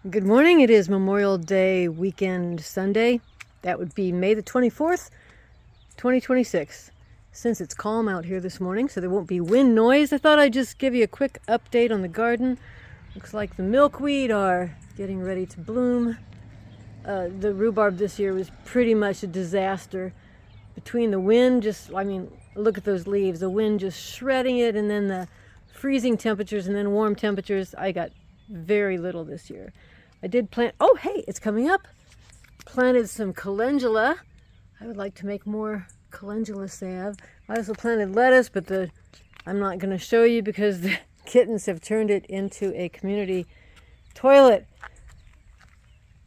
Good morning. It is Memorial Day weekend Sunday. That would be May the 24th, 2026. Since it's calm out here this morning, so there won't be wind noise, I thought I'd just give you a quick update on the garden. Looks like the milkweed are getting ready to bloom. The rhubarb this year was pretty much a disaster. Between the wind, look at those leaves. The wind just shredding it, and then the freezing temperatures and then warm temperatures. I got very little this year. I did plant, oh hey, it's coming up. Planted some calendula. I would like to make more calendula salve. I also planted lettuce, but I'm not going to show you because the kittens have turned it into a community toilet.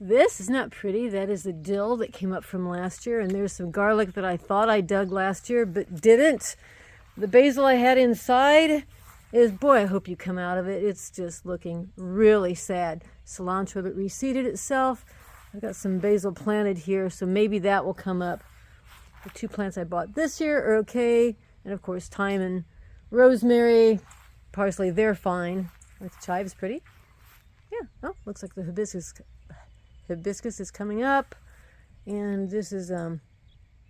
This is not pretty. That is the dill that came up from last year, and there's some garlic that I thought I dug last year but didn't. The basil I had inside is, boy, I hope you come out of it. It's just looking really sad. Cilantro that reseeded itself. I've got some basil planted here, so maybe that will come up. The two plants I bought this year are okay. And of course, thyme and rosemary, parsley, they're fine. The chive's pretty. Yeah, oh, looks like the hibiscus is coming up. And this is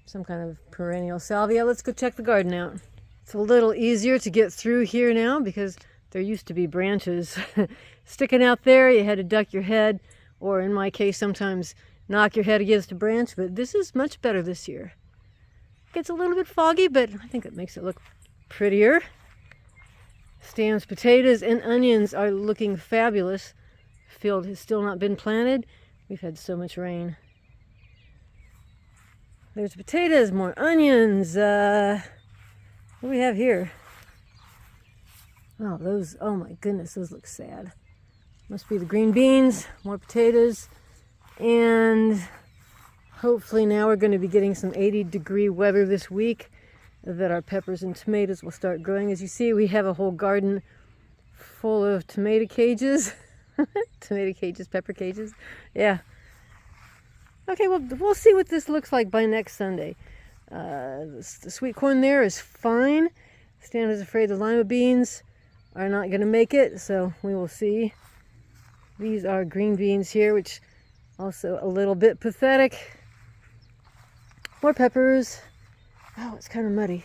some kind of perennial salvia. Let's go check the garden out. It's a little easier to get through here now because there used to be branches sticking out there. You had to duck your head, or in my case, sometimes knock your head against a branch. But this is much better this year. Gets a little bit foggy, but I think it makes it look prettier. Stan's potatoes and onions are looking fabulous. The field has still not been planted. We've had so much rain. There's potatoes, more onions. What do we have here? Oh, those, oh my goodness, those look sad. Must be the green beans, more potatoes, and hopefully now we're going to be getting some 80-degree weather this week that our peppers and tomatoes will start growing. As you see, we have a whole garden full of tomato cages. Tomato cages, pepper cages. Yeah. Okay, well, we'll see what this looks like by next Sunday. The sweet corn there is fine. Stan is afraid the lima beans are not going to make it, so we will see. These are green beans here, which also a little bit pathetic. More peppers. Oh, it's kind of muddy.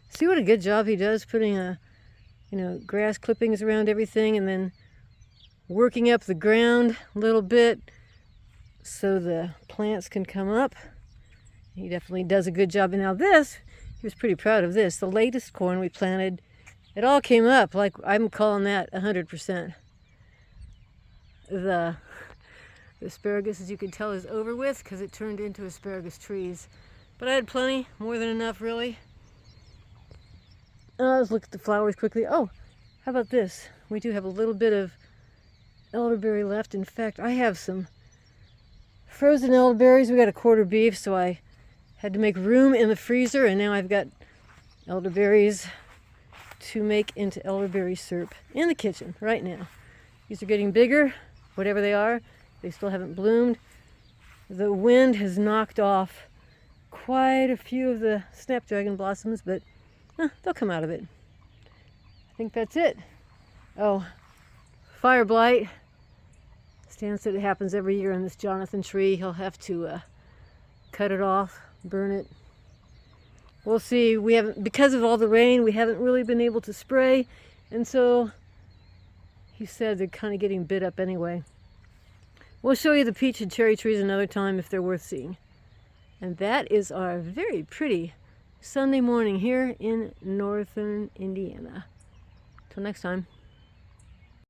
See what a good job he does putting grass clippings around everything and then working up the ground a little bit so the plants can come up. He definitely does a good job. And now this, he was pretty proud of this. The latest corn we planted, it all came up. Like, I'm calling that 100%. The asparagus, as you can tell, is over with because it turned into asparagus trees. But I had plenty, more than enough, really. Let's look at the flowers quickly. Oh, how about this? We do have a little bit of elderberry left. In fact, I have some frozen elderberries. We got a quarter beef, so I had to make room in the freezer, and now I've got elderberries to make into elderberry syrup in the kitchen right now. These are getting bigger, whatever they are. They still haven't bloomed. The wind has knocked off quite a few of the snapdragon blossoms, but they'll come out of it. I think that's it. Oh, fire blight. Stan said it happens every year on this Jonathan tree. He'll have to cut it off, burn it. We'll see. We haven't, because of all the rain, we haven't really been able to spray, and so he said they're kind of getting bit up anyway. We'll show you the peach and cherry trees another time if they're worth seeing. And that is our very pretty Sunday morning here in northern Indiana. Till next time.